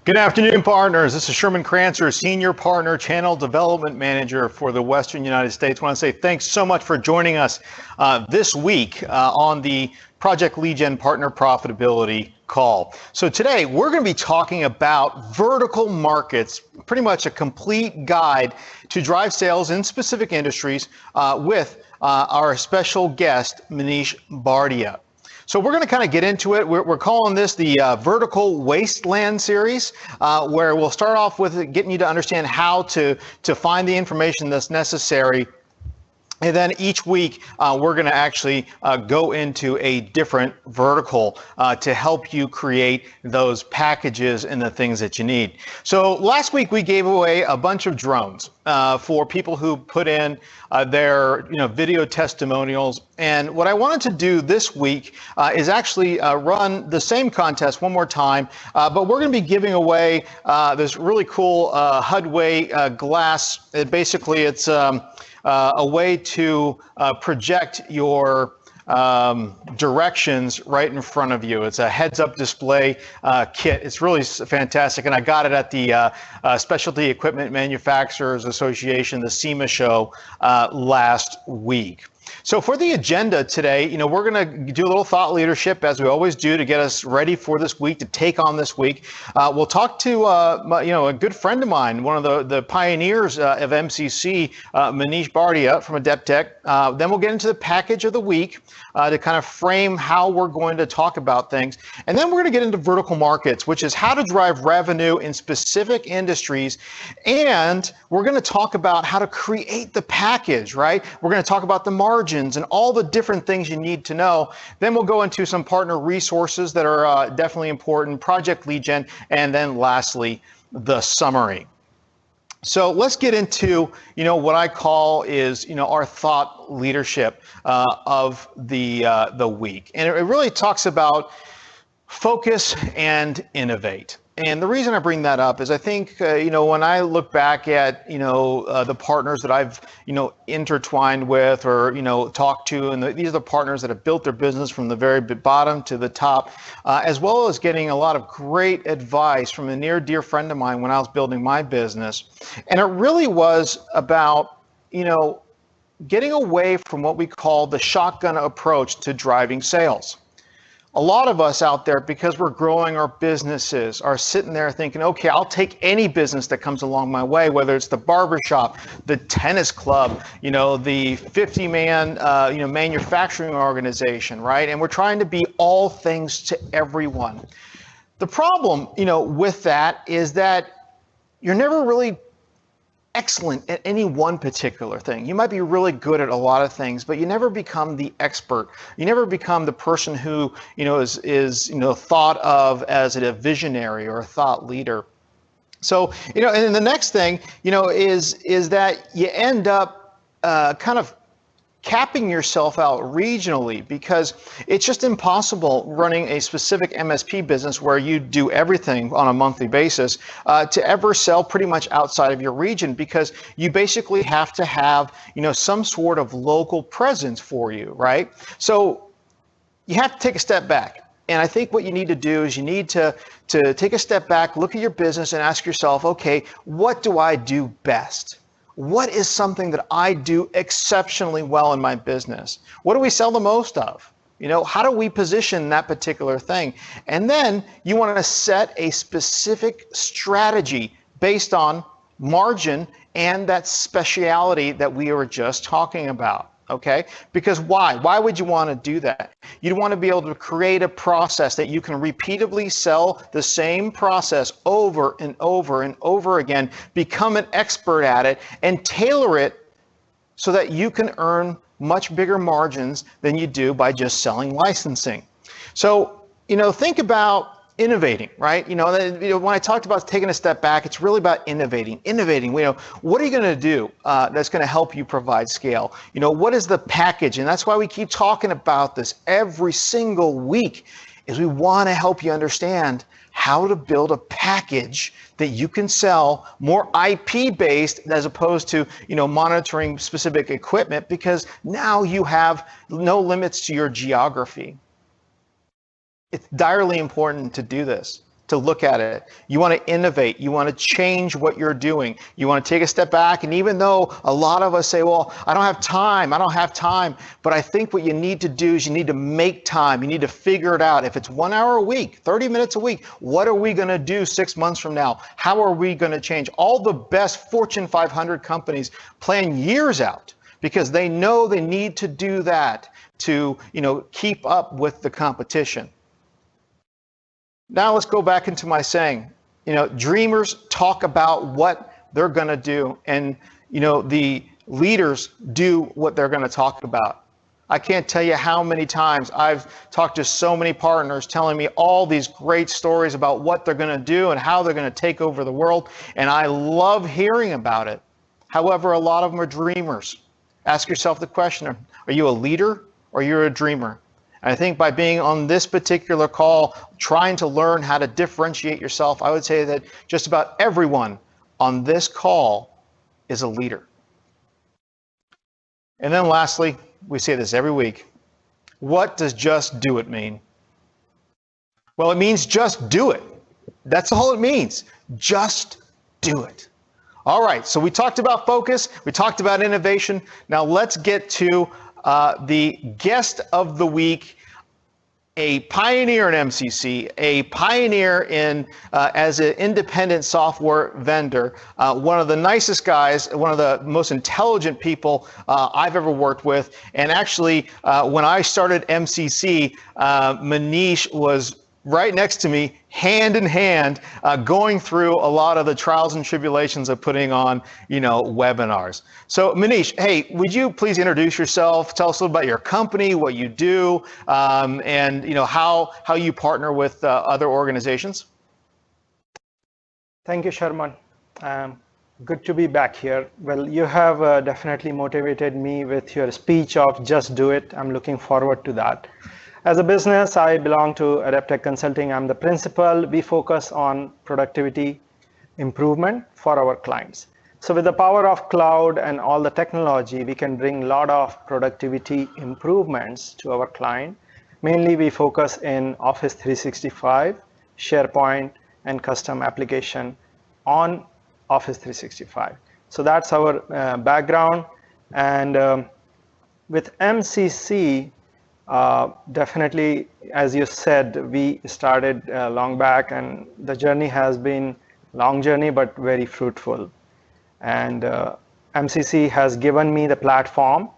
Good afternoon, partners. This is Sherman Crancer, Senior Partner Channel Development Manager for the Western United States. I want to say thanks so much for joining us this week on the Project LeadGen Partner Profitability Call. So today we're going to be talking about vertical markets, pretty much a complete guide to drive sales in specific industries with our special guest, Manish Bardia. So we're going to kind of get into it. We're calling this the Vertical Wasteland Series, where we'll start off with getting you to understand how to find the information that's necessary. And then each week, we're going to actually go into a different vertical to help you create those packages and the things that you need. So last week, we gave away a bunch of drones for people who put in their video testimonials. And what I wanted to do this week is actually run the same contest one more time, but we're going to be giving away this really cool HUDway glass. Basically, it's a way to project your directions right in front of you. It's a heads-up display kit. It's really fantastic, and I got it at the Specialty Equipment Manufacturers Association, the SEMA show, last week. So for the agenda today, we're going to do a little thought leadership, as we always do, to get us ready for this week, to take on this week. We'll talk to a good friend of mine, one of the pioneers of MCC, Manish Bardia from Adeptech. Then we'll get into the package of the week to kind of frame how we're going to talk about things. And then we're going to get into vertical markets, which is how to drive revenue in specific industries. And we're going to talk about how to create the package, right? We're going to talk about the margins and all the different things you need to know. Then we'll go into some partner resources that are definitely important, Project LeadGen, and then lastly, the summary. So let's get into, what I call is, our thought leadership of the week. And it really talks about focus and innovate. And the reason I bring that up is I think, when I look back at, the partners that I've, intertwined with or, talked to, and these are the partners that have built their business from the very bottom to the top, as well as getting a lot of great advice from a near dear friend of mine when I was building my business. And it really was about, getting away from what we call the shotgun approach to driving sales. A lot of us out there, because we're growing our businesses, are sitting there thinking, okay, I'll take any business that comes along my way, whether it's the barbershop, the tennis club, the 50-man, manufacturing organization, right? And we're trying to be all things to everyone. The problem, with that is that you're never really excellent at any one particular thing. You might be really good at a lot of things, but you never become the expert. You never become the person who, is thought of as a visionary or a thought leader. So, and the next thing, is that you end up kind of capping yourself out regionally, because it's just impossible running a specific MSP business where you do everything on a monthly basis to ever sell pretty much outside of your region, because you basically have to have, some sort of local presence for you, right? So you have to take a step back. And I think what you need to do is you need to take a step back, look at your business and ask yourself, okay, what do I do best? What is something that I do exceptionally well in my business? What do we sell the most of? How do we position that particular thing? And then you want to set a specific strategy based on margin and that speciality that we were just talking about. Okay? Because why? Why would you want to do that? You'd want to be able to create a process that you can repeatedly sell the same process over and over and over again, become an expert at it, and tailor it so that you can earn much bigger margins than you do by just selling licensing. So, think about innovating, right? When I talked about taking a step back, it's really about innovating. What are you going to do that's going to help you provide scale? What is the package? And that's why we keep talking about this every single week, is we want to help you understand how to build a package that you can sell more IP based as opposed to, monitoring specific equipment, because now you have no limits to your geography. It's direly important to do this. to look at it. You want to innovate. You want to change what you're doing. You want to take a step back. And even though a lot of us say, well, I don't have time, but I think what you need to do is you need to make time. You need to figure it out. If it's 1 hour a week, 30 minutes a week, what are we going to do 6 months from now? How are we going to change? All the best Fortune 500 companies plan years out because they know they need to do that to, keep up with the competition. Now let's go back into my saying. Dreamers talk about what they're going to do, and the leaders do what they're going to talk about. I can't tell you how many times I've talked to so many partners telling me all these great stories about what they're going to do and how they're going to take over the world, and I love hearing about it. However, a lot of them are dreamers. Ask yourself the question, are you a leader or you're a dreamer? And I think by being on this particular call, trying to learn how to differentiate yourself, I would say that just about everyone on this call is a leader. And then lastly, we say this every week. What does just do it mean? Well, it means just do it. That's all it means. Just do it. All right, so we talked about focus, we talked about innovation. Now let's get to the guest of the week, a pioneer in MCC, a pioneer in as an independent software vendor, one of the nicest guys, one of the most intelligent people I've ever worked with. And actually, when I started MCC, Manish was right next to me, hand in hand, going through a lot of the trials and tribulations of putting on, webinars. So Manish, hey, would you please introduce yourself? Tell us a little about your company, what you do, and how you partner with other organizations. Thank you, Sharman. Good to be back here. Well, you have definitely motivated me with your speech of just do it. I'm looking forward to that. As a business, I belong to Adaptech Consulting. I'm the principal. We focus on productivity improvement for our clients. So with the power of cloud and all the technology, we can bring a lot of productivity improvements to our client. Mainly, we focus in Office 365, SharePoint, and custom application on Office 365. So that's our background. And with MCC, definitely, as you said, we started long back, and the journey has been a long journey, but very fruitful. And MCC has given me the platform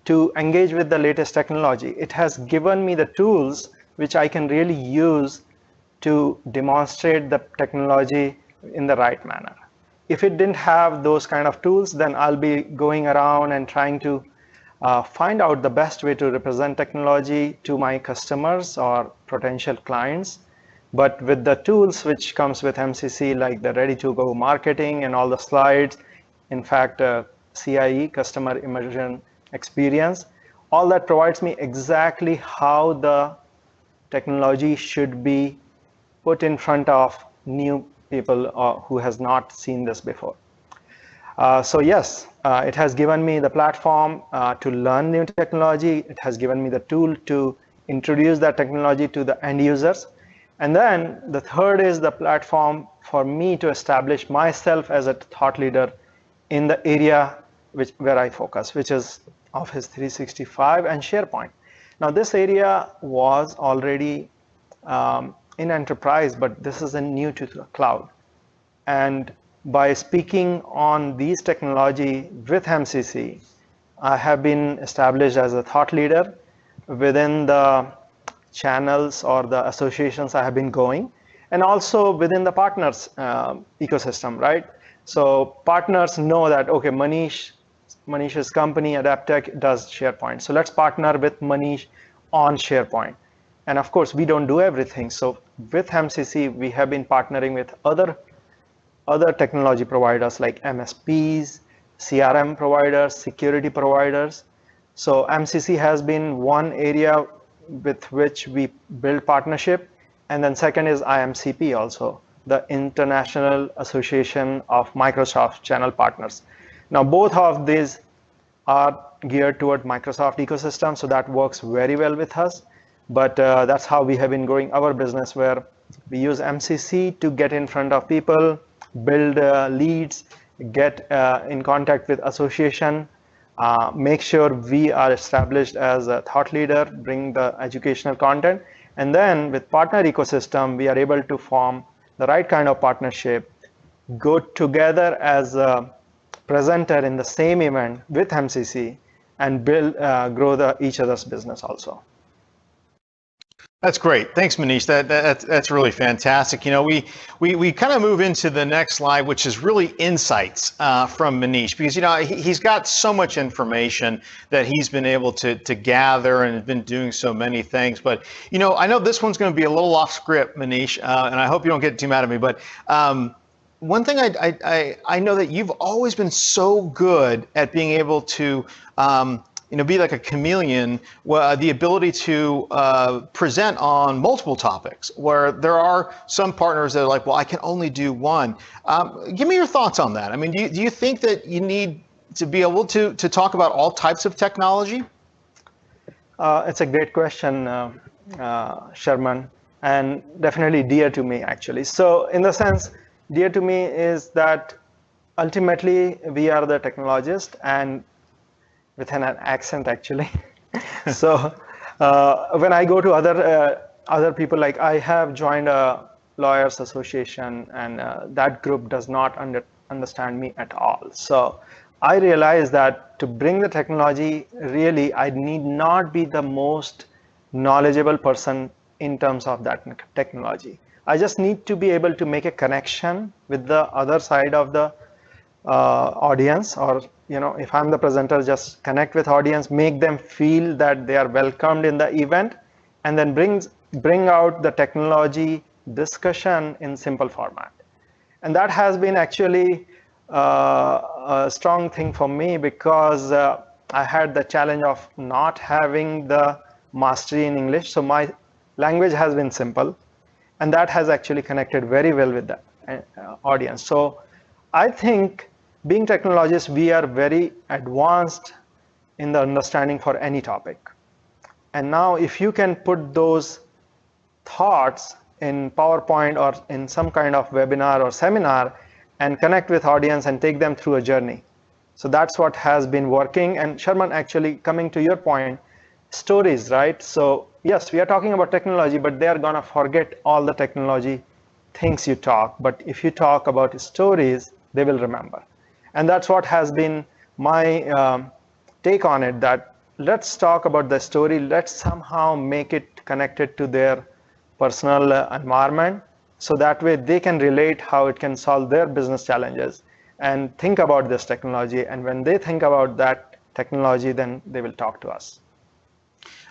to engage with the latest technology. It has given me the tools which I can really use to demonstrate the technology in the right manner. If it didn't have those kind of tools, then I'll be going around and trying to find out the best way to represent technology to my customers or potential clients. But with the tools which comes with MCC, like the ready-to-go marketing and all the slides, in fact, CIE, customer immersion experience, all that provides me exactly how the technology should be put in front of new people who has not seen this before. So yes, it has given me the platform to learn new technology. It has given me the tool to introduce that technology to the end users. And then the third is the platform for me to establish myself as a thought leader in the area where I focus, which is Office 365 and SharePoint. Now this area was already in enterprise, but this is new to the cloud. And by speaking on these technology with MCC, I have been established as a thought leader within the channels or the associations I have been going, and also within the partners ecosystem, right? So partners know that, okay, Manish's company, Adaptech, does SharePoint. So let's partner with Manish on SharePoint. And of course, we don't do everything. So with MCC, we have been partnering with other technology providers like MSPs, CRM providers, security providers. So MCC has been one area with which we build partnership. And then second is IMCP also, the International Association of Microsoft Channel Partners. Now, both of these are geared toward Microsoft ecosystem, so that works very well with us. But that's how we have been growing our business, where We use MCC to get in front of people, build leads, get in contact with association, make sure we are established as a thought leader, bring the educational content, and then with partner ecosystem, we are able to form the right kind of partnership, go together as a presenter in the same event with MCC, and build, grow each other's business also. That's great. Thanks, Manish. That's really fantastic. You know, we kind of move into the next slide, which is really insights from Manish, because you know he's got so much information that he's been able to gather and has been doing so many things. But you know, I know this one's going to be a little off script, Manish, and I hope you don't get too mad at me. But one thing I know that you've always been so good at being able to you know, be like a chameleon, the ability to present on multiple topics, where there are some partners that are like, well, I can only do one. Give me your thoughts on that. I mean, do you think that you need to be able to talk about all types of technology? It's a great question, Sherman, and definitely dear to me, actually. So in the sense, dear to me is that ultimately we are the technologists, and with an accent actually. So when I go to other people, like I have joined a lawyers association, and that group does not understand me at all. So I realized that to bring the technology, really I need not be the most knowledgeable person in terms of that technology. I just need to be able to make a connection with the other side of the audience, or you know, if I'm the presenter, just connect with audience, make them feel that they are welcomed in the event, and then bring out the technology discussion in simple format. And that has been actually a strong thing for me, because I had the challenge of not having the mastery in English. So my language has been simple, and that has actually connected very well with the audience. So I think being technologists, we are very advanced in the understanding for any topic. And now if you can put those thoughts in PowerPoint or in some kind of webinar or seminar and connect with audience and take them through a journey. So that's what has been working. And Sherman, actually coming to your point, stories, right? So yes, we are talking about technology, but they are gonna forget all the technology things you talk. But if you talk about stories, they will remember. And that's what has been my take on it, that let's talk about the story. Let's somehow make it connected to their personal environment, so that way they can relate how it can solve their business challenges and think about this technology. And when they think about that technology, then they will talk to us.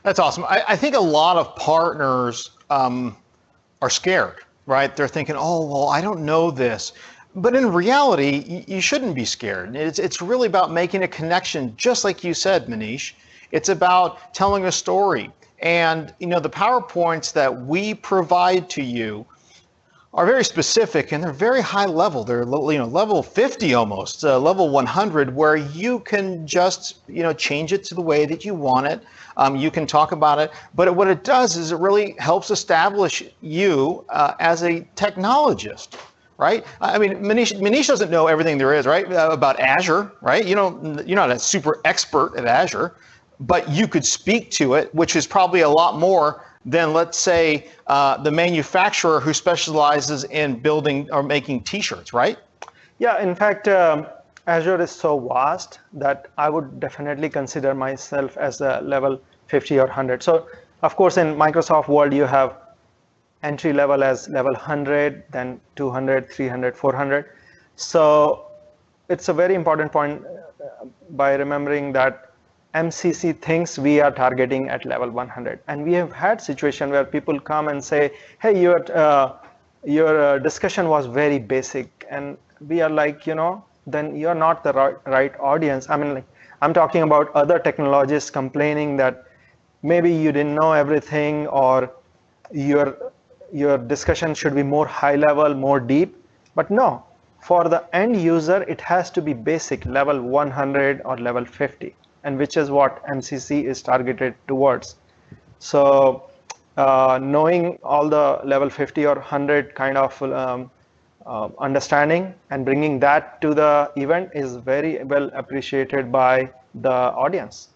That's awesome. I think a lot of partners are scared, right? They're thinking, oh, well, I don't know this. But in reality, you shouldn't be scared. It's really about making a connection, just like you said, Manish. It's about telling a story. And you know, the PowerPoints that we provide to you are very specific, and they're very high level. They're, you know, level 50 almost, level 100, where you can just, you know, change it to the way that you want it. You can talk about it, but what it does is it really helps establish you as a technologist. Right? I mean, Manish doesn't know everything there is, right? About Azure, right? You're not a super expert at Azure, but you could speak to it, which is probably a lot more than, let's say, the manufacturer who specializes in building or making T-shirts, right? Yeah, in fact, Azure is so vast that I would definitely consider myself as a level 50 or 100. So, of course, in Microsoft world, you have entry level as level 100, then 200, 300, 400. So it's a very important point by remembering that MCC thinks we are targeting at level 100. And we have had situation where people come and say, hey, your discussion was very basic. And we are like, you know, then you're not the right audience. I mean, like, I'm talking about other technologists complaining that maybe you didn't know everything, or your discussion should be more high level, more deep. But no, for the end user, it has to be basic, level 100 or level 50, and which is what MCC is targeted towards. So knowing all the level 50 or 100 kind of understanding and bringing that to the event is very well appreciated by the audience.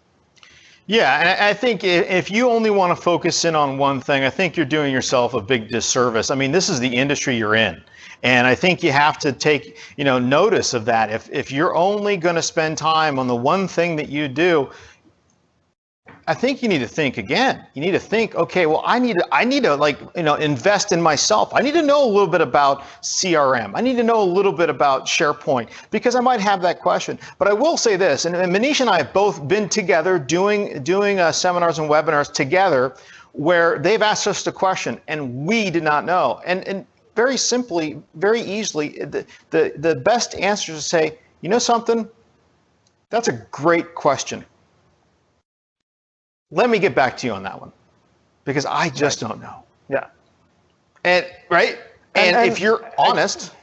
Yeah, and I think if you only want to focus in on one thing, I think you're doing yourself a big disservice. I mean, this is the industry you're in. And I think you have to take, notice of that. If you're only going to spend time on the one thing that you do, I think you need to think again. You need to think, okay, well, I need to invest in myself. I need to know a little bit about CRM. I need to know a little bit about SharePoint because I might have that question. But I will say this, and Manish and I have both been together doing seminars and webinars together where they've asked us the question and we did not know. And very simply, very easily, the best answer is to say, you know something? That's a great question. Let me get back to you on that one because I just don't know. Yeah. And right. And if you're honest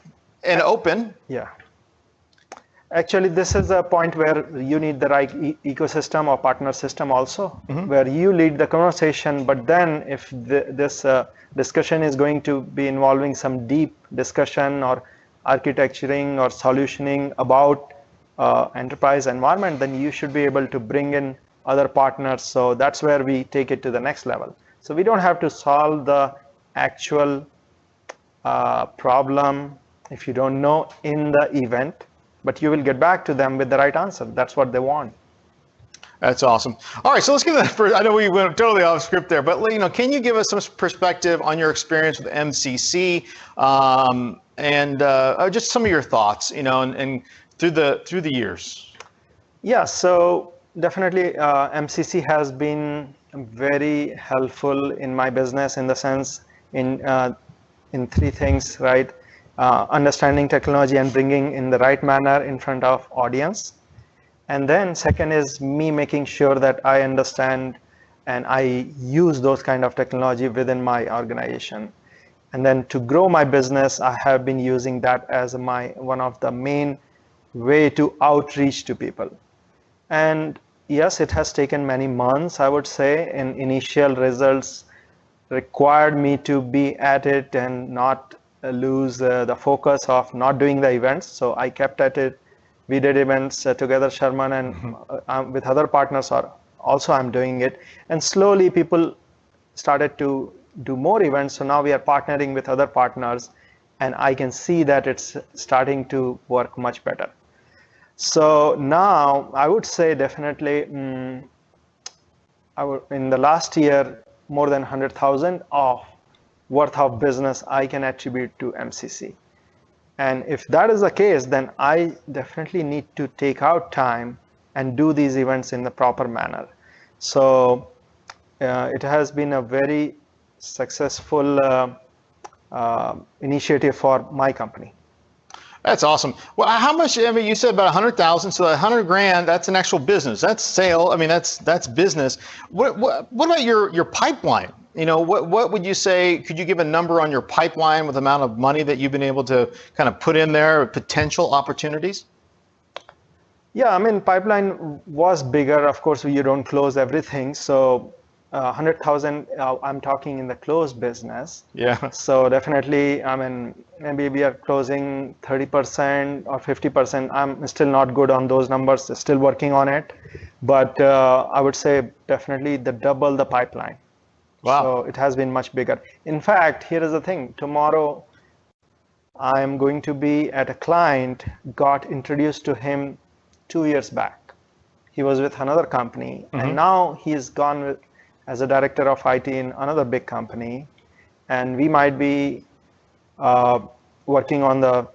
and open. Yeah. Actually, this is a point where you need the right ecosystem or partner system also, where you lead the conversation. But then if this discussion is going to be involving some deep discussion or architecturing or solutioning about enterprise environment, then you should be able to bring in other partners. So that's where we take it to the next level. So we don't have to solve the actual problem if you don't know in the event, but you will get back to them with the right answer. That's what they want. That's awesome. All right, so let's give that first. I know we went totally off script there, but can you give us some perspective on your experience with MCC and just some of your thoughts, and through the years? Yeah. So definitely, MCC has been very helpful in my business in the sense in three things, right? Understanding technology and bringing in the right manner in front of audience. And then second is me making sure that I understand and I use those kind of technology within my organization. And then to grow my business, I have been using that as one of the main way to outreach to people. And yes, it has taken many months, I would say, and initial results required me to be at it and not lose the focus of not doing the events. So I kept at it. We did events together, Sharman, and with other partners also I'm doing it. And slowly people started to do more events. So now we are partnering with other partners and I can see that it's starting to work much better. So now I would say definitely in the last year, more than 100,000 worth of business I can attribute to MCC. And if that is the case, then I definitely need to take out time and do these events in the proper manner. So it has been a very successful initiative for my company. That's awesome. Well, how much? I mean, you said about 100,000. So 100 grand, that's an actual business. That's sale. I mean, that's business. What about your pipeline? What would you say? Could you give a number on your pipeline with the amount of money that you've been able to kind of put in there, potential opportunities? Yeah, I mean, pipeline was bigger. Of course, you don't close everything. So 100,000, I'm talking in the closed business. Yeah. So definitely, I mean, maybe we are closing 30% or 50%. I'm still not good on those numbers, still working on it. But I would say definitely double the pipeline. Wow. So it has been much bigger. In fact, here is the thing. Tomorrow, I am going to be at a client, got introduced to him 2 years back. He was with another company, and now he's gone as a director of IT in another big company. And we might be working on the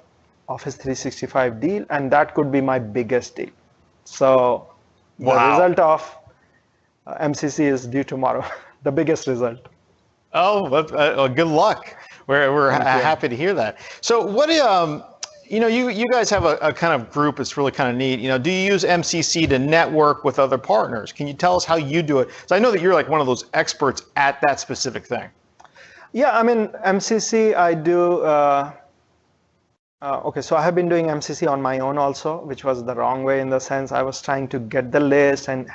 Office 365 deal, and that could be my biggest deal. So the result of MCC is due tomorrow. The biggest result. Oh, good luck. We're happy to hear that. So what you guys have a kind of group that's really kind of neat. Do you use MCC to network with other partners? Can you tell us how you do it? So I know that you're like one of those experts at that specific thing. Yeah, I mean, MCC, I do. Okay, so I have been doing MCC on my own also, which was the wrong way in the sense I was trying to get the list and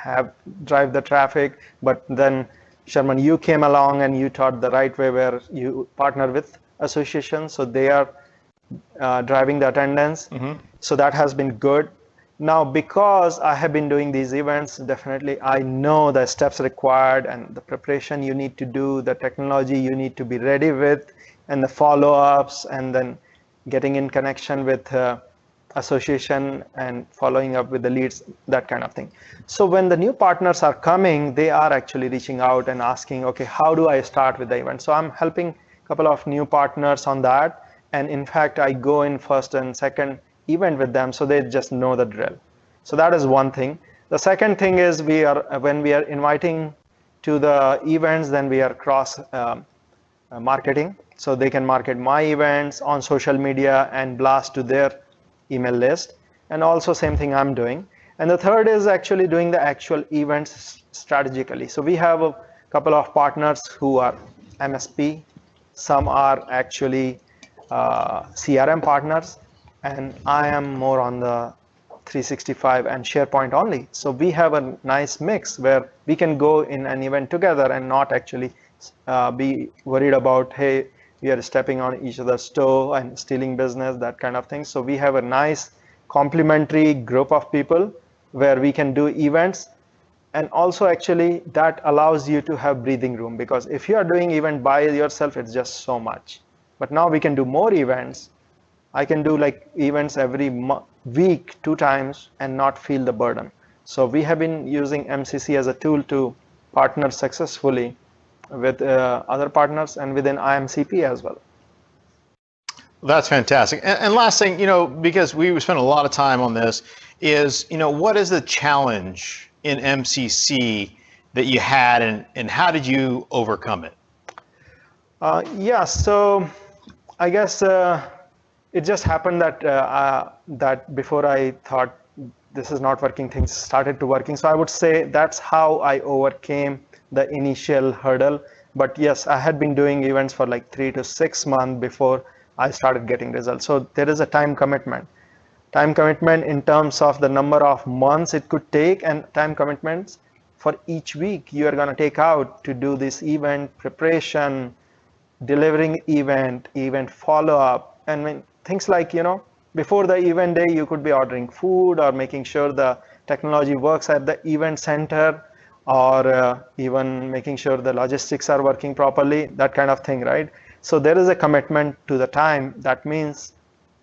drive the traffic, but then Sherman, you came along and you taught the right way where you partner with associations, so they are driving the attendance. So that has been good. Now, because I have been doing these events, definitely I know the steps required and the preparation you need to do, the technology you need to be ready with, and the follow-ups, and then getting in connection with association and following up with the leads, that kind of thing. So when the new partners are coming, they are actually reaching out and asking, okay, how do I start with the event? So I'm helping a couple of new partners on that. And in fact, I go in first and second event with them, so they just know the drill. So that is one thing. The second thing is when we are inviting to the events, then we are cross marketing. So they can market my events on social media and blast to their email list. And also same thing I'm doing. And the third is actually doing the actual events strategically. So we have a couple of partners who are MSP. Some are actually CRM partners, and I am more on the 365 and SharePoint only. So we have a nice mix where we can go in an event together and not actually be worried about, hey, we are stepping on each other's toe and stealing business, that kind of thing. So we have a nice complementary group of people where we can do events. And also actually that allows you to have breathing room, because if you are doing event by yourself, it's just so much. But now we can do more events. I can do like events every week, 2 times, and not feel the burden. So we have been using MCC as a tool to partner successfully with other partners and within IMCP as well. That's fantastic. And last thing, because we spent a lot of time on this, is, what is the challenge in MCC that you had, and how did you overcome it? Yeah, so I guess it just happened that that before I thought this is not working, things started to working. So I would say that's how I overcame the initial hurdle. But yes, I had been doing events for like 3 to 6 months before I started getting results. So there is a time commitment. Time commitment in terms of the number of months it could take, and time commitments for each week you are going to take out to do this event preparation, delivering event follow-up, and things like, before the event day, you could be ordering food or making sure the technology works at the event center, or even making sure the logistics are working properly, that kind of thing, right? So there is a commitment to the time. That means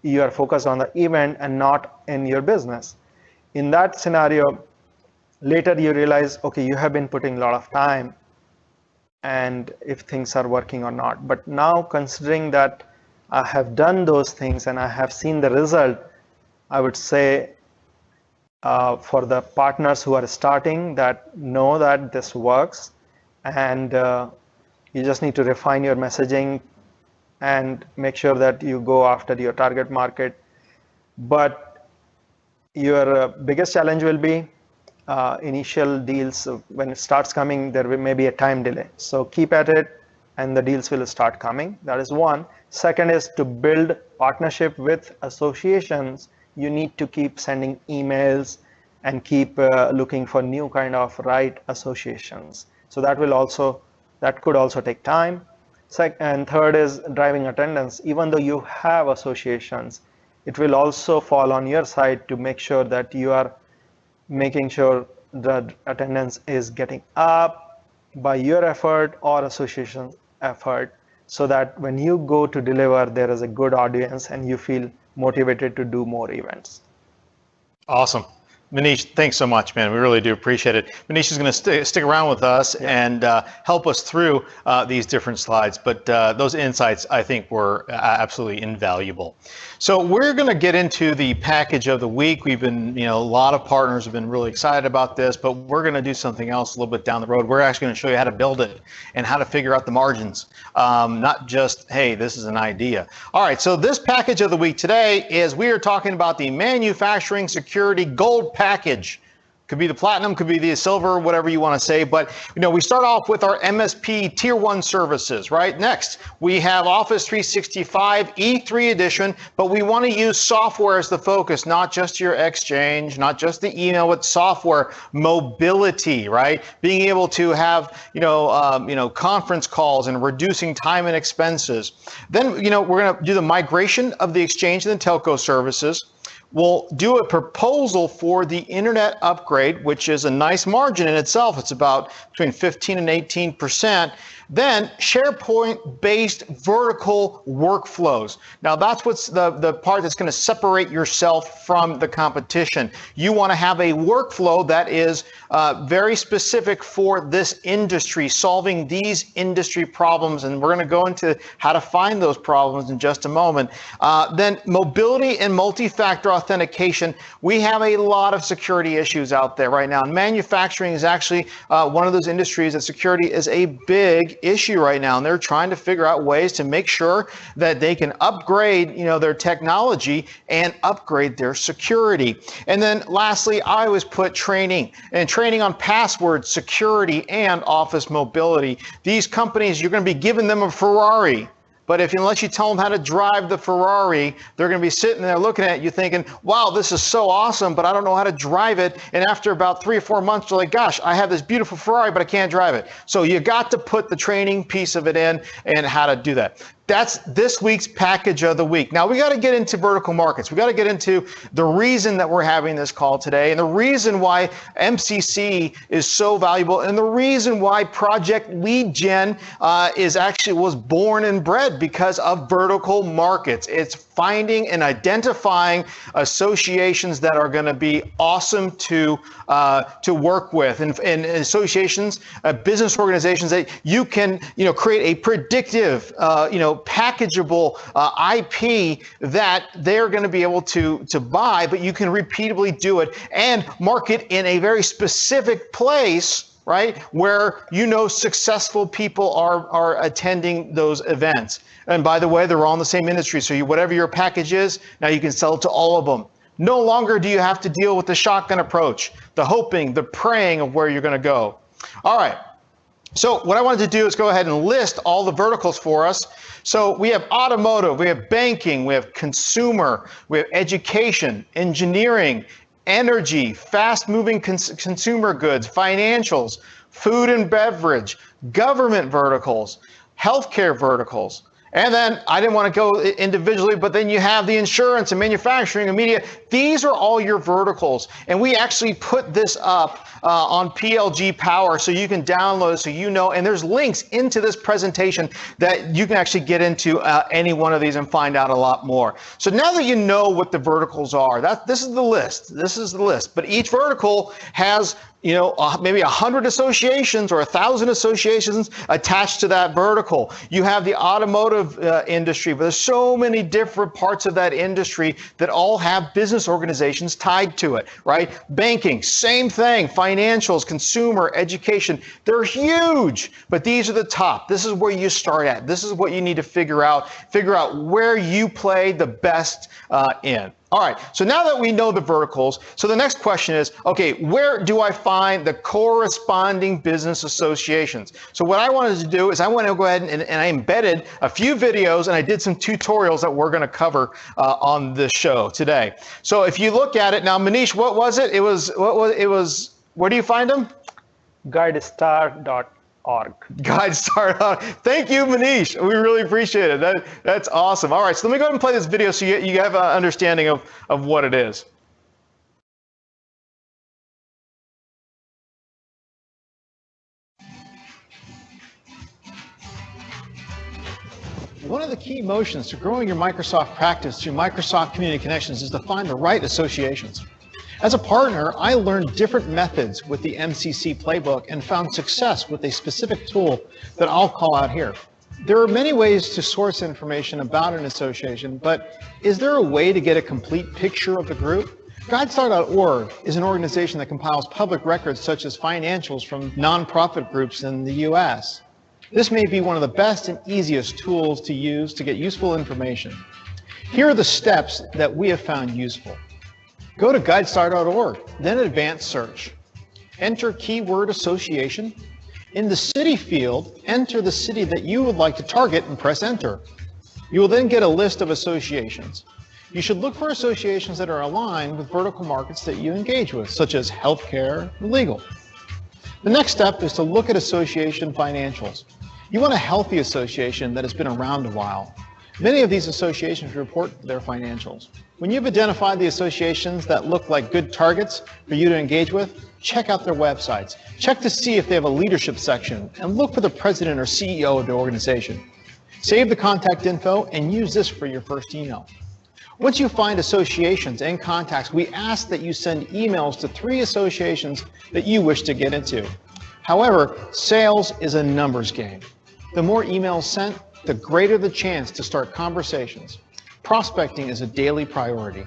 you are focused on the event and not in your business. In that scenario, later you realize, okay, you have been putting a lot of time and if things are working or not. But now, considering that I have done those things and I have seen the result, I would say for the partners who are starting, that know that this works, and you just need to refine your messaging and make sure that you go after your target market. But your biggest challenge will be initial deals. When it starts coming, there may be a time delay. So keep at it and the deals will start coming. That is one. Second is to build partnership with associations. You need to keep sending emails and keep looking for new kind of right associations. So that could also take time. And third is driving attendance. Even though you have associations, it will also fall on your side to make sure that you are making sure the attendance is getting up by your effort or association effort, so that when you go to deliver, there is a good audience and you feel motivated to do more events. Awesome. Manish, thanks so much, man. We really do appreciate it. Manish is going to stick around with us and help us through these different slides. But those insights, I think, were absolutely invaluable. So we're going to get into the package of the week. We've been, a lot of partners have been really excited about this, but we're going to do something else a little bit down the road. We're actually going to show you how to build it and how to figure out the margins, not just, hey, this is an idea. All right, so this package of the week today is we are talking about the Manufacturing Security Gold Package Could be the platinum, could be the silver, whatever you want to say. But we start off with our MSP Tier 1 services, right? Next, we have Office 365 E3 edition, but we want to use software as the focus, not just your Exchange, not just the email, but software, mobility, right? Being able to have, conference calls and reducing time and expenses. Then, we're going to do the migration of the Exchange and the telco services. We'll do a proposal for the internet upgrade, which is a nice margin in itself. It's about between 15 and 18%. Then SharePoint-based vertical workflows. Now that's what's the part that's going to separate yourself from the competition. You want to have a workflow that is very specific for this industry, solving these industry problems, and we're going to go into how to find those problems in just a moment. Then mobility and multi-factor authentication. We have a lot of security issues out there right now, and manufacturing is actually one of those industries that security is a big issue right now, and they're trying to figure out ways to make sure that they can upgrade their technology and upgrade their security. And then lastly, I always put training on passwords, security, and office mobility. These companies, you're going to be giving them a Ferrari, but unless you tell them how to drive the Ferrari, they're going to be sitting there looking at you thinking, wow, this is so awesome, but I don't know how to drive it. And after about 3 or 4 months, they're like, gosh, I have this beautiful Ferrari, but I can't drive it. So you got to put the training piece of it in and how to do that. That's this week's package of the week. Now we got to get into vertical markets. We got to get into the reason that we're having this call today, and the reason why MCC is so valuable, and the reason why Project LeadGen was born and bred because of vertical markets. It's finding and identifying associations that are going to be awesome to work with, and associations, business organizations that you can create a predictive packageable IP that they're going to be able to buy, but you can repeatably do it and market in a very specific place, right, where successful people are attending those events. And by the way, they're all in the same industry, so whatever your package is, now you can sell it to all of them. No longer do you have to deal with the shotgun approach, the hoping, the praying of where you're going to go. All right. So what I wanted to do is go ahead and list all the verticals for us. So we have automotive, we have banking, we have consumer, we have education, engineering, energy, fast-moving consumer goods, financials, food and beverage, government verticals, healthcare verticals. And then I didn't want to go individually, but then you have the insurance and manufacturing and media. These are all your verticals. And we actually put this up on PLG Power so you can download it, so and there's links into this presentation that you can actually get into any one of these and find out a lot more. So now that you know what the verticals are, this is the list. This is the list. But each vertical has maybe 100 associations or 1,000 associations attached to that vertical. You have the automotive industry, but there's so many different parts of that industry that all have business organizations tied to it, right? Banking, same thing. Financials, consumer, education, they're huge, but these are the top. This is where you start at. This is what you need to figure out where you play the best in. All right, so now that we know the verticals, so the next question is, okay, where do I find the corresponding business associations? So what I wanted to do is I want to go ahead and I embedded a few videos, and I did some tutorials that we're going to cover on this show today. So if you look at it now, Manish, what was it? It was, where do you find them? guidestar.org. GuideStar. Thank you, Manish. We really appreciate it. That's awesome. All right, so let me go ahead and play this video so you have an understanding of what it is. One of the key motions to growing your Microsoft practice through Microsoft Community Connections is to find the right associations. As a partner, I learned different methods with the MCC playbook and found success with a specific tool that I'll call out here. There are many ways to source information about an association, but is there a way to get a complete picture of the group? GuideStar.org is an organization that compiles public records such as financials from nonprofit groups in the US. This may be one of the best and easiest tools to use to get useful information. Here are the steps that we have found useful. Go to GuideStar.org, then Advanced Search. enter keyword association. In the city field, enter the city that you would like to target and press enter. You will then get a list of associations. You should look for associations that are aligned with vertical markets that you engage with, such as healthcare and legal. The next step is to look at association financials. You want a healthy association that has been around a while. Many of these associations report their financials. When you've identified the associations that look like good targets for you to engage with, check out their websites. Check to see if they have a leadership section and look for the president or CEO of the organization. Save the contact info and use this for your first email. Once you find associations and contacts, we ask that you send emails to 3 associations that you wish to get into. However, sales is a numbers game. The more emails sent, the greater the chance to start conversations. Prospecting is a daily priority.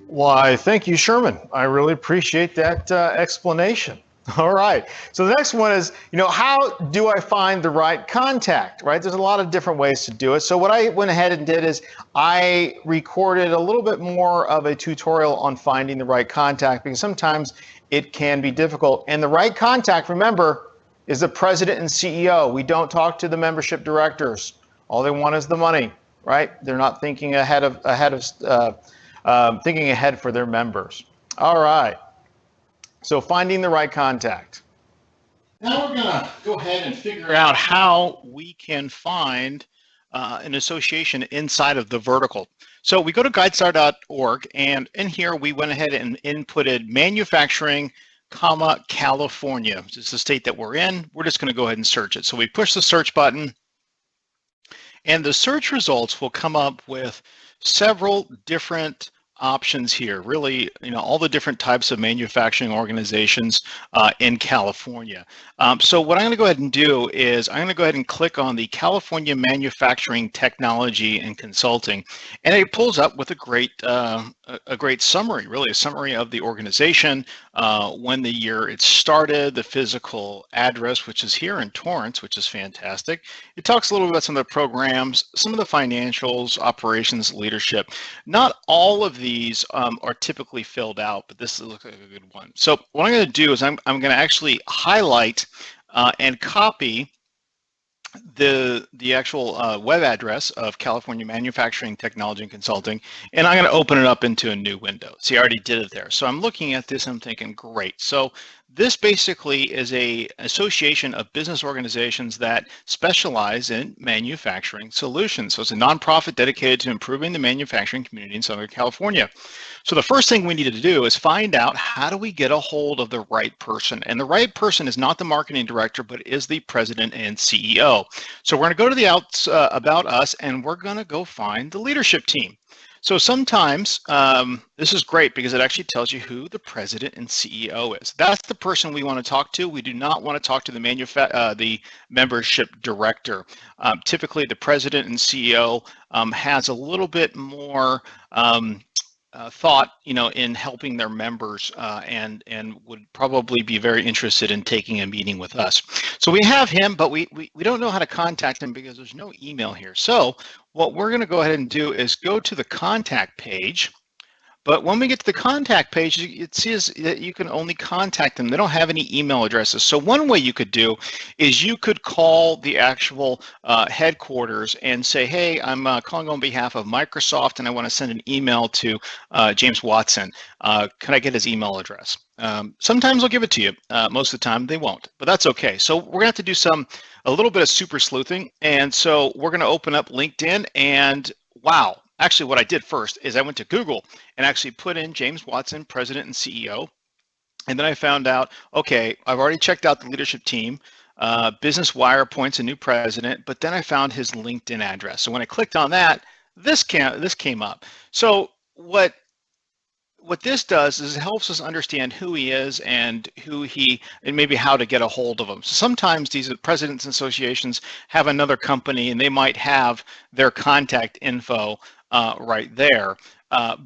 Why, thank you, Sherman. I really appreciate that explanation. All right. So the next one is, how do I find the right contact, right? There's a lot of different ways to do it. So what I went ahead and did is I recorded a little bit more of a tutorial on finding the right contact, because sometimes it can be difficult. And the right contact, remember, is the president and CEO. We don't talk to the membership directors. All they want is the money, right? They're not thinking thinking ahead for their members. All right. So finding the right contact. Now we're going to go ahead and figure out how we can find an association inside of the vertical. So we go to guidestar.org, and in here we went ahead and inputted manufacturing, California. This is the state that we're in. We're just going to go ahead and search it. So we push the search button, and the search results will come up with several different options here, really, all the different types of manufacturing organizations in California. So what I'm going to go ahead and do is I'm going to go ahead and click on the California Manufacturing Technology and Consulting, and it pulls up with a great summary, really a summary of the organization, when the year it started, the physical address, which is here in Torrance, which is fantastic. It talks a little bit about some of the programs, some of the financials, operations, leadership. Not all of these are typically filled out, but this looks like a good one. So what I'm going to do is I'm going to actually highlight and copy the actual web address of California Manufacturing Technology and Consulting, and I'm going to open it up into a new window. See, I already did it there. So I'm looking at this and I'm thinking, great. So this basically is an association of business organizations that specialize in manufacturing solutions. So it's a nonprofit dedicated to improving the manufacturing community in Southern California. So the first thing we needed to do is find out, how do we get a hold of the right person? And the right person is not the marketing director, but is the president and CEO. So we're going to go to the About Us, and we're going to go find the leadership team. So sometimes this is great because it actually tells you who the president and CEO is. That's the person we want to talk to. We do not want to talk to the membership director. Typically, the president and CEO has a little bit more thought, in helping their members, and would probably be very interested in taking a meeting with us. So we have him, but we don't know how to contact him because there's no email here. So what we're going to go ahead and do is go to the contact page. But when we get to the contact page, it says that you can only contact them. They don't have any email addresses. So one way you could do is you could call the actual headquarters and say, hey, I'm calling on behalf of Microsoft, and I want to send an email to James Watson. Can I get his email address? Sometimes they'll give it to you. Most of the time they won't, but that's okay. So we're going to have to do a little bit of super sleuthing. And so we're going to open up LinkedIn, and wow. Actually, what I did first is I went to Google and actually put in James Watson, president and CEO. And then I found out, okay, I've already checked out the leadership team. Business Wire appoints a new president, but then I found his LinkedIn address. So when I clicked on that, this came up. So what this does is it helps us understand who he is and maybe how to get a hold of him. So sometimes these presidents and associations have another company, and they might have their contact info right there,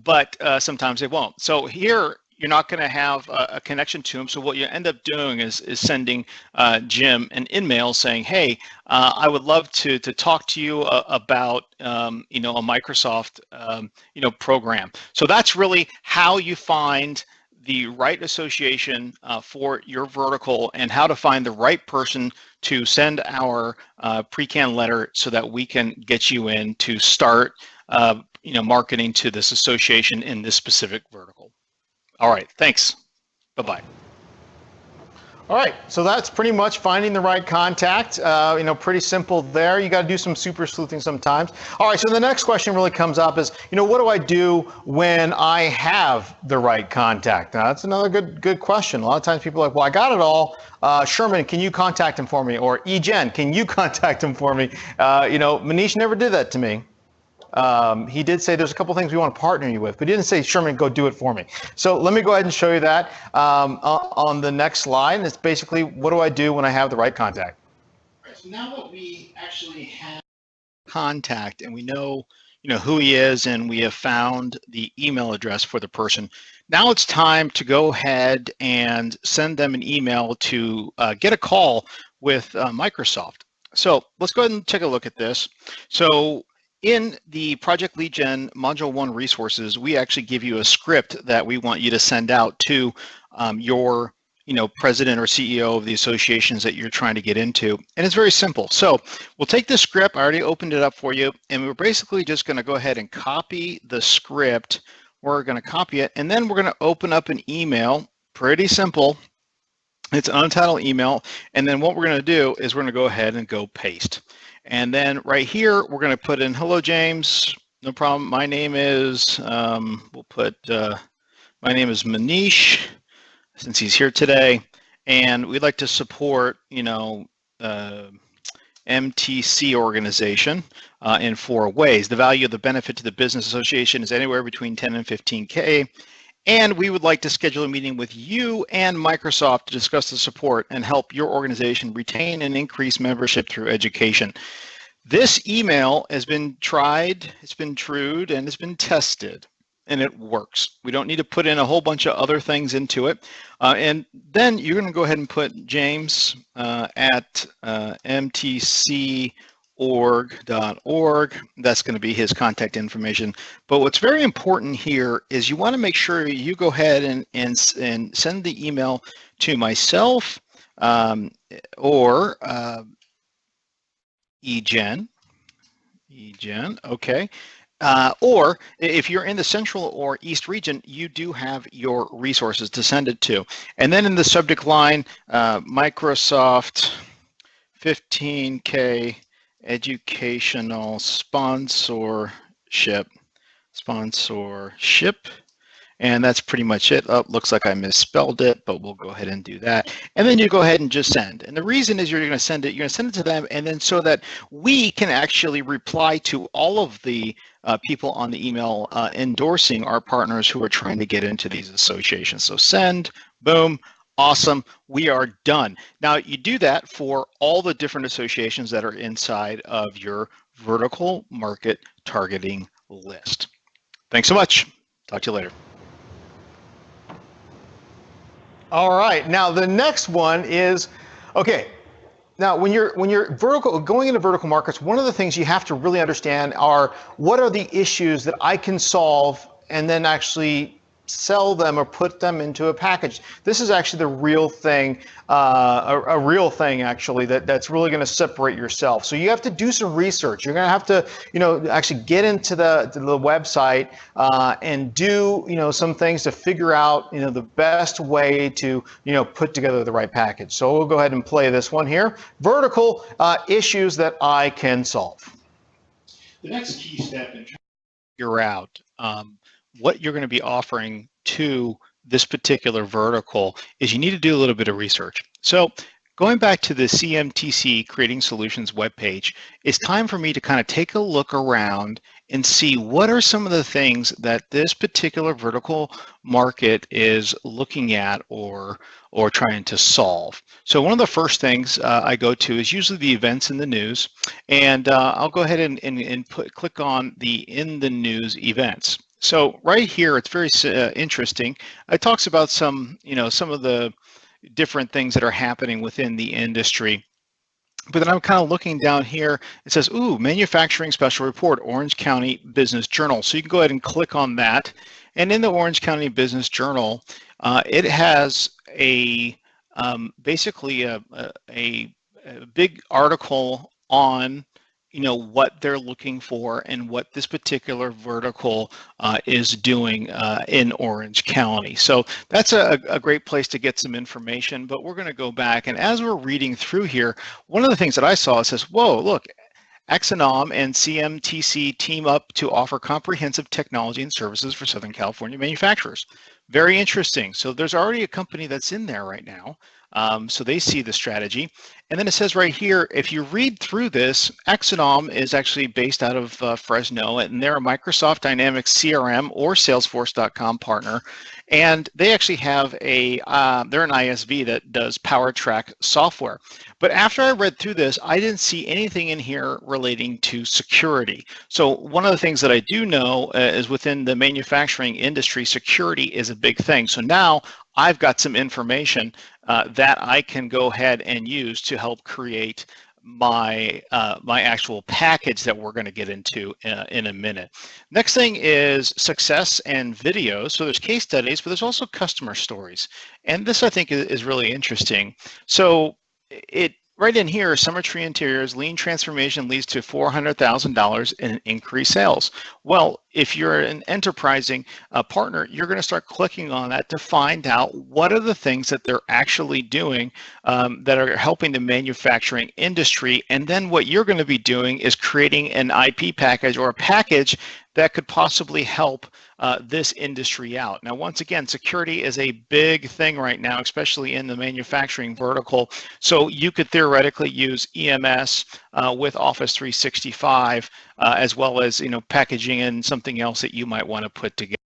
but sometimes they won't. So here you're not going to have a connection to him. So what you end up doing is sending Jim an email saying, hey, I would love to talk to you about you know, a Microsoft you know, program. So that's really how you find the right association for your vertical, and how to find the right person to send our pre-can letter so that we can get you in to start you know, marketing to this association in this specific vertical. All right, thanks. Bye-bye. All right, so that's pretty much finding the right contact. You know, pretty simple there. You got to do some super sleuthing sometimes. All right, so the next question really comes up is, you know, what do I do when I have the right contact? Now, that's another good question. A lot of times people are like, well, I got it all. Sherman, can you contact him for me? Or eGen, can you contact him for me? You know, Manish never did that to me. He did say there's a couple things we want to partner you with, but he didn't say, Sherman, go do it for me. So let me go ahead and show you that on the next slide. It's basically, what do I do when I have the right contact? Right, so now that we actually have contact and we know, you know, who he is, and we have found the email address for the person, now it's time to go ahead and send them an email to get a call with Microsoft. So let's go ahead and take a look at this. So in the Project LeadGen Module 1 resources, we actually give you a script that we want you to send out to your, you know, president or CEO of the associations that you're trying to get into. And it's very simple. So we'll take the script, I already opened it up for you, and we're basically just going to go ahead and copy the script. We're going to copy it, and then we're going to open up an email. Pretty simple. It's an untitled email. And then what we're going to do is we're going to go ahead and go paste. And then right here, we're going to put in, hello, James. No problem. My name is, we'll put, my name is Manish, since he's here today. And we'd like to support, you know, MTC organization in 4 ways. The value of the benefit to the business association is anywhere between 10 and 15K. And we would like to schedule a meeting with you and Microsoft to discuss the support and help your organization retain and increase membership through education. This email has been tried, it's been trued, and it's been tested, and it works. We don't need to put in a whole bunch of other things into it. And then you're going to go ahead and put James at mtcorg.org. That's going to be his contact information. But what's very important here is you want to make sure you go ahead and send the email to myself or eGen, okay. Or if you're in the Central or East region, you do have your resources to send it to. And then in the subject line, Microsoft 15K educational sponsorship, and that's pretty much it. Oh, looks like I misspelled it, but we'll go ahead and do that. And then you go ahead and just send. And the reason is you're going to send it to them, and then so that we can actually reply to all of the people on the email endorsing our partners who are trying to get into these associations. So send, boom. Awesome, we are done. Now you do that for all the different associations that are inside of your vertical market targeting list. Thanks so much. Talk to you later. All right, now the next one is, okay, now when you're going into vertical markets, one of the things you have to really understand are what are the issues that I can solve and then actually sell them or put them into a package. This is actually the real thing, a real thing actually that's really going to separate yourself. So you have to do some research. You're going to have to, you know, actually get into the website and do, you know, some things to figure out, you know, the best way to, you know, put together the right package. So we'll go ahead and play this one here. Vertical issues that I can solve. The next key step in trying to figure out what you're going to be offering to this particular vertical is you need to do a little bit of research. So going back to the CMTC Creating Solutions webpage, it's time for me to kind of take a look around and see what are some of the things that this particular vertical market is looking at or trying to solve. So one of the first things I go to is usually the events in the news, and I'll go ahead and click on the in the news events. So right here, it's very interesting. It talks about some of the different things that are happening within the industry. But then I'm kind of looking down here, it says, ooh, manufacturing special report, Orange County Business Journal. So you can go ahead and click on that. And in the Orange County Business Journal, it has basically a big article on what they're looking for and what this particular vertical is doing in Orange County. So that's a great place to get some information, but we're going to go back, and as we're reading through here, one of the things that I saw, it says, whoa, look, Axonom and CMTC team up to offer comprehensive technology and services for Southern California manufacturers. Very interesting. So there's already a company that's in there right now. So they see the strategy. And then it says right here, if you read through this, Axonom is actually based out of Fresno, and they're a Microsoft Dynamics CRM or Salesforce.com partner. And they actually have they're an ISV that does PowerTrack software. But after I read through this, I didn't see anything in here relating to security. So one of the things that I do know is within the manufacturing industry, security is a big thing. So now I've got some information that I can go ahead and use to help create my actual package that we're going to get into in a minute. Next thing is success and videos. So there's case studies, but there's also customer stories. And this I think is really interesting. So right in here, Summertree Interiors, lean transformation leads to $400,000 in increased sales. Well, if you're an enterprising partner, you're going to start clicking on that to find out what are the things that they're actually doing that are helping the manufacturing industry. And then what you're going to be doing is creating an IP package or a package that could possibly help this industry out. Now, once again, security is a big thing right now, especially in the manufacturing vertical. So you could theoretically use EMS with Office 365, as well as packaging in something else that you might want to put together.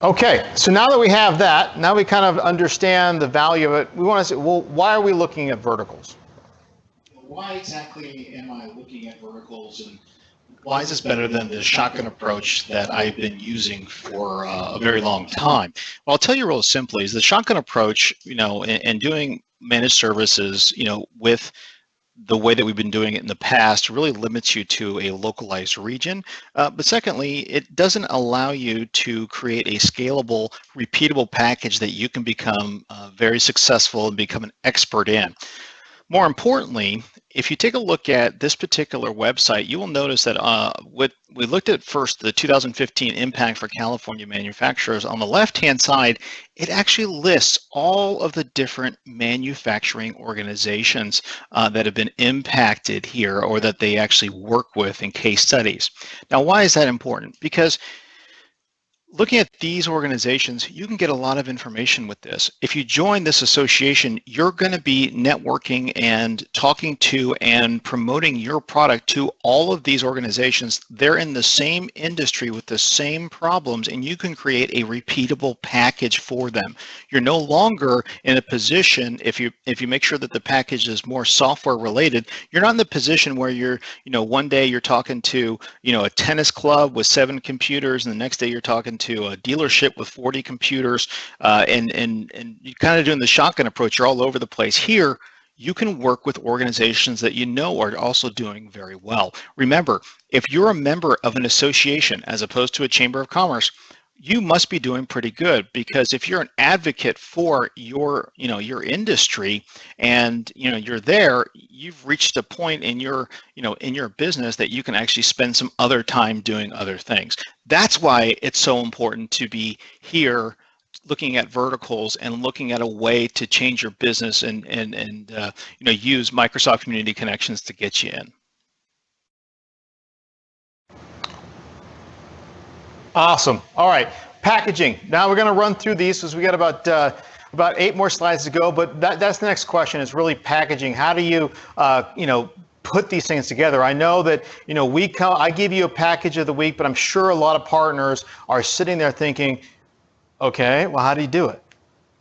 Okay, so now that we have that, now we kind of understand the value of it. We want to say, well, why are we looking at verticals? Why exactly am I looking at verticals, and why is this better than the shotgun approach that I've been using for a very long time? Well, I'll tell you real simply, is the shotgun approach, and doing managed services, with the way that we've been doing it in the past really limits you to a localized region. But secondly, it doesn't allow you to create a scalable, repeatable package that you can become very successful and become an expert in. More importantly, if you take a look at this particular website, you will notice that we looked at first the 2015 impact for California manufacturers. On the left-hand side, it actually lists all of the different manufacturing organizations that have been impacted here, or that they actually work with in case studies. Now, why is that important? Because looking at these organizations, you can get a lot of information with this. If you join this association, you're going to be networking and talking to and promoting your product to all of these organizations. They're in the same industry with the same problems, and you can create a repeatable package for them. You're no longer in a position, if you make sure that the package is more software related, you're not in the position where you're, one day you're talking to, a tennis club with 7 computers, and the next day you're talking to a dealership with 40 computers, and you're kind of doing the shotgun approach. You're all over the place. Here, you can work with organizations that are also doing very well. Remember, if you're a member of an association as opposed to a chamber of commerce, you must be doing pretty good, because if you're an advocate for your industry, and you're there, you've reached a point in your business that you can actually spend some other time doing other things. That's why it's so important to be here looking at verticals and looking at a way to change your business and use Microsoft Community Connections to get you in. Awesome. All right, packaging. Now we're going to run through these because we got about 8 more slides to go. But that's the next question, is really packaging. How do you put these things together? I know that I give you a package of the week, but I'm sure a lot of partners are sitting there thinking, okay, well, how do you do it?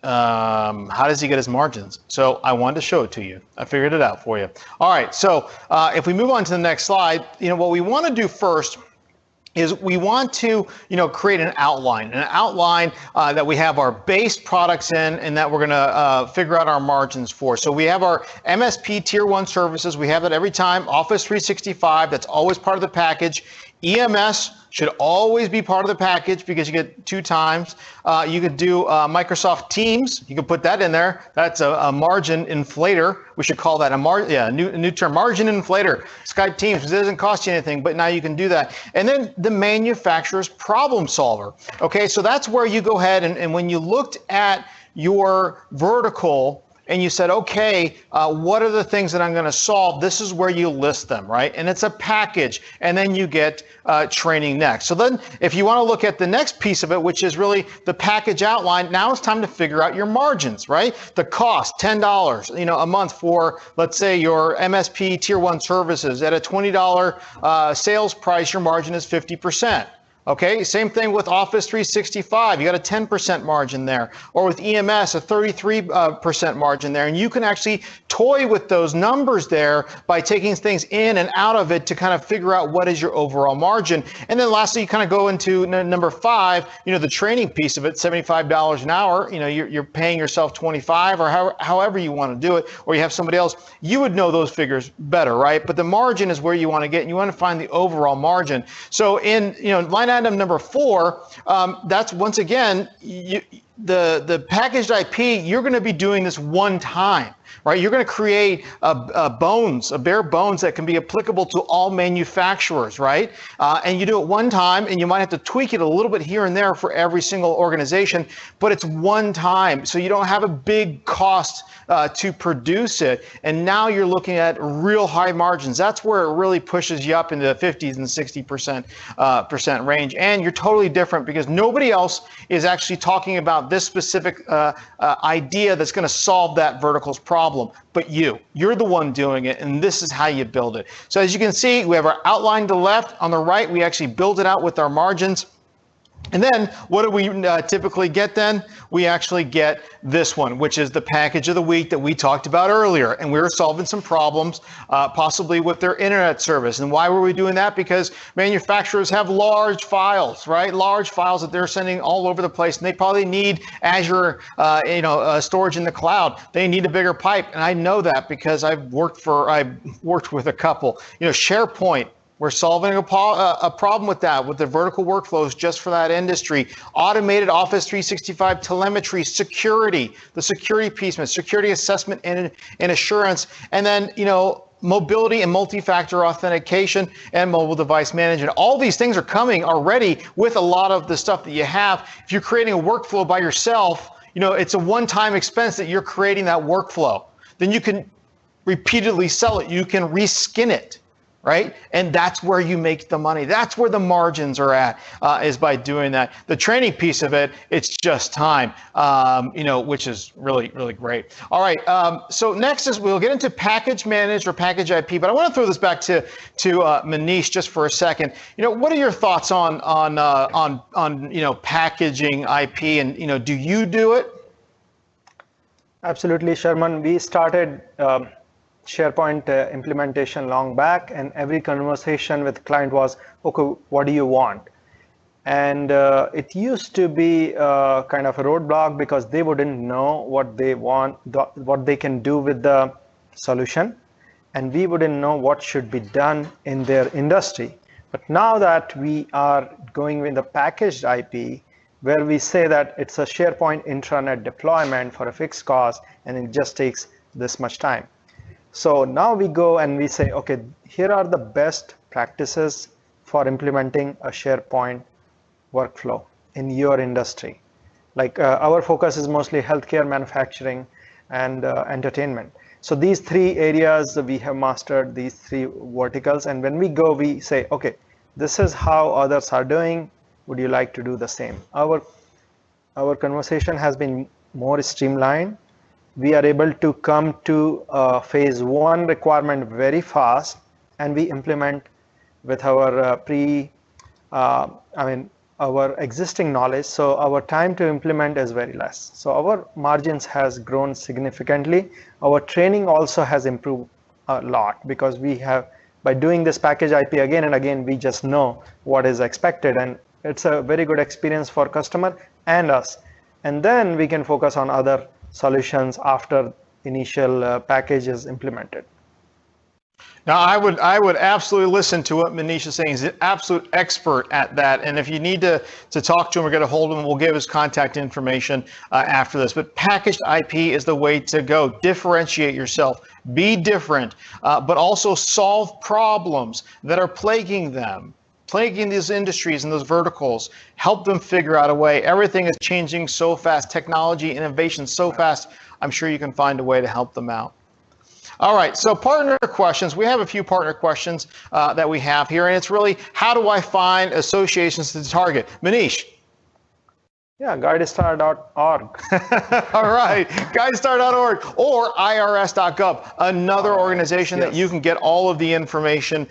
how does he get his margins? So I wanted to show it to you. I figured it out for you. All right, so if we move on to the next slide, what we want to do first is we want to, create an outline that we have our base products in, and that we're going to figure out our margins for. So we have our MSP Tier 1 services. We have that every time. Office 365, that's always part of the package. EMS should always be part of the package because you get 2 times. You could do Microsoft Teams. You can put that in there. That's a margin inflator. We should call that a new term, margin inflator. Skype Teams, it doesn't cost you anything, but now you can do that. And then the manufacturer's problem solver. Okay, so that's where you go ahead and when you looked at your vertical, and you said, okay, what are the things that I'm going to solve? This is where you list them, right? And it's a package, and then you get training next. So then if you want to look at the next piece of it, which is really the package outline, now it's time to figure out your margins, right? The cost, $10, a month for, let's say, your MSP Tier 1 services. At a $20 sales price, your margin is 50%. Okay, same thing with Office 365. You got a 10% margin there, or with EMS, a 33% margin there. And you can actually toy with those numbers there by taking things in and out of it to kind of figure out what is your overall margin. And then lastly, you kind of go into number 5, the training piece of it, $75 an hour. You're paying yourself 25 or however you want to do it, or you have somebody else. You would know those figures better, right? But the margin is where you want to get, and you want to find the overall margin. So in line item number 4, that's once again the packaged IP. You're going to be doing this one time, right? You're going to create a bare bones that can be applicable to all manufacturers, right? And you do it one time, and you might have to tweak it a little bit here and there for every single organization, but it's one time, so you don't have a big cost to produce it. And now you're looking at real high margins. That's where it really pushes you up into the 50s and 60% range. And you're totally different because nobody else is actually talking about this specific idea that's going to solve that vertical's problem. But you're the one doing it, and this is how you build it. So as you can see, we have our outline to the left. On the right, we actually build it out with our margins. And then what do we typically get then? We actually get this one, which is the package of the week that we talked about earlier. And we were solving some problems, possibly with their internet service. And why were we doing that? Because manufacturers have large files, right? Large files that they're sending all over the place. And they probably need Azure, storage in the cloud. They need a bigger pipe. And I know that because I've worked with a couple. SharePoint. We're solving a problem with that, with the vertical workflows just for that industry. Automated Office 365 telemetry, security, the security piece, security assessment and assurance, and then, mobility and multi-factor authentication and mobile device management. All these things are coming already with a lot of the stuff that you have. If you're creating a workflow by yourself, it's a one-time expense that you're creating that workflow. Then you can repeatedly sell it. You can reskin it. Right? And that's where you make the money. That's where the margins are at, is by doing that. The training piece of it, it's just time, which is really, really great. All right. So next is we'll get into package managed or package IP, but I want to throw this back to Manish just for a second. What are your thoughts on packaging IP, and do you do it? Absolutely, Sherman. We started SharePoint implementation long back, and every conversation with the client was, okay, what do you want? And it used to be kind of a roadblock because they wouldn't know what they want, what they can do with the solution, and we wouldn't know what should be done in their industry. But now that we are going with the packaged IP, where we say that it's a SharePoint intranet deployment for a fixed cost, and it just takes this much time. So now we go and we say, okay, here are the best practices for implementing a SharePoint workflow in your industry. Like our focus is mostly healthcare, manufacturing, and entertainment. So these 3 areas, we have mastered these 3 verticals. And when we go, we say, okay, this is how others are doing. Would you like to do the same? Our conversation has been more streamlined. We are able to come to phase 1 requirement very fast, and we implement with our our existing knowledge, so our time to implement is very less. So our margins has grown significantly. Our training also has improved a lot because we have, by doing this package IP again and again, we just know what is expected, and it's a very good experience for customer and us. And then we can focus on other solutions after initial package is implemented. Now, I would absolutely listen to what Manish is saying. He's an absolute expert at that. And if you need to talk to him or get a hold of him, we'll give his contact information after this. But packaged IP is the way to go. Differentiate yourself. Be different, but also solve problems that are plaguing them, plaguing these industries and those verticals. Help them figure out a way. Everything is changing so fast. Technology, innovation so fast. I'm sure you can find a way to help them out. All right, so partner questions. We have a few partner questions that we have here, and it's really, how do I find associations to target? Manish. Yeah, guidestar.org. All right, guidestar.org or irs.gov, another organization that you can get all of the information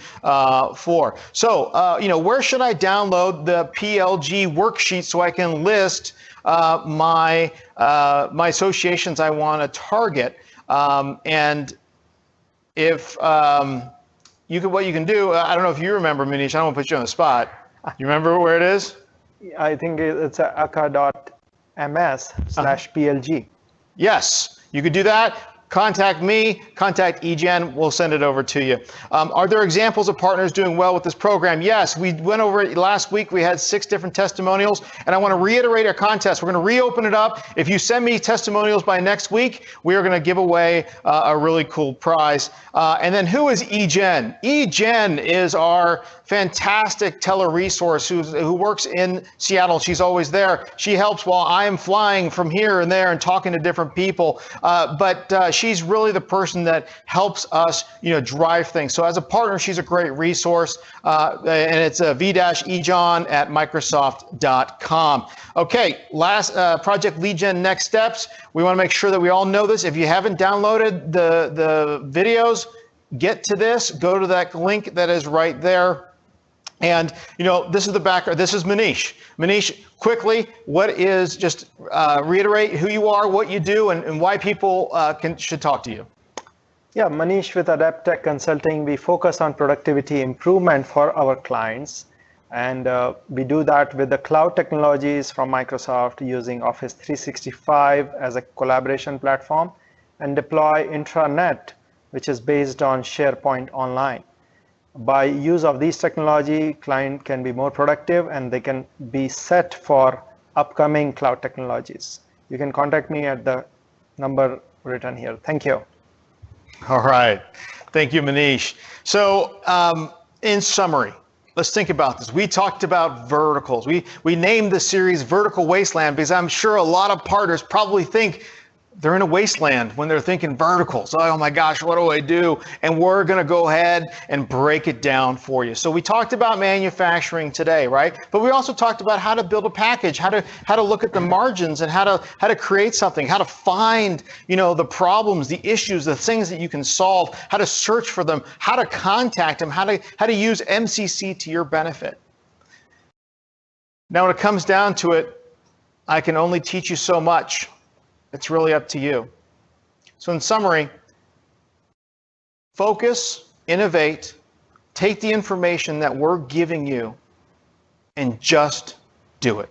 for. So, where should I download the PLG worksheet so I can list my associations I want to target? And if what you can do, I don't know if you remember, Manish, I don't want to put you on the spot. You remember where it is? I think it's aka.ms/PLG. Yes, you could do that. Contact me, contact LeadGen, we'll send it over to you. Are there examples of partners doing well with this program? Yes, we went over it last week. We had 6 different testimonials, and I want to reiterate our contest. We're going to reopen it up. If you send me testimonials by next week, we are going to give away a really cool prize. And then who is LeadGen? LeadGen is our fantastic tele-resource who works in Seattle. She's always there. She helps while I am flying from here and there and talking to different people. But she's really the person that helps us, drive things. So as a partner, she's a great resource. And it's v-ejon@microsoft.com. Okay, last Project LeadGen next steps. We want to make sure that we all know this. If you haven't downloaded the videos, get to this. Go to that link that is right there. And, this is the background. This is Manish. Manish, quickly, what is, just reiterate who you are, what you do, and why people should talk to you. Yeah, Manish with AdaptTech Consulting. We focus on productivity improvement for our clients. And we do that with the cloud technologies from Microsoft using Office 365 as a collaboration platform, and deploy intranet, which is based on SharePoint Online. By use of these technology, client can be more productive and they can be set for upcoming cloud technologies. You can contact me at the number written here. Thank you. All right. Thank you, Manish. So in summary, let's think about this. We talked about verticals. We named the series Vertical Wasteland because I'm sure a lot of partners probably think they're in a wasteland when they're thinking verticals. Oh my gosh, what do I do? And we're going to go ahead and break it down for you. So we talked about manufacturing today, right? But we also talked about how to build a package, how to look at the margins, and how to create something, how to find, the problems, the issues, the things that you can solve, how to search for them, how to contact them, how to use MCC to your benefit. Now, when it comes down to it, I can only teach you so much. It's really up to you. So in summary, focus, innovate, take the information that we're giving you, and just do it.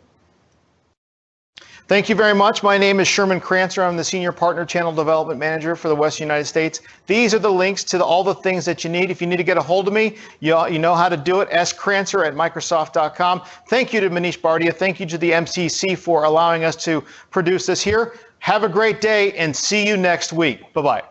Thank you very much. My name is Sherman Crancer. I'm the Senior Partner Channel Development Manager for the Western United States. These are the links to all the things that you need. If you need to get a hold of me, you know how to do it. scrancer@microsoft.com. Thank you to Manish Bardia. Thank you to the MCC for allowing us to produce this here. Have a great day and see you next week. Bye-bye.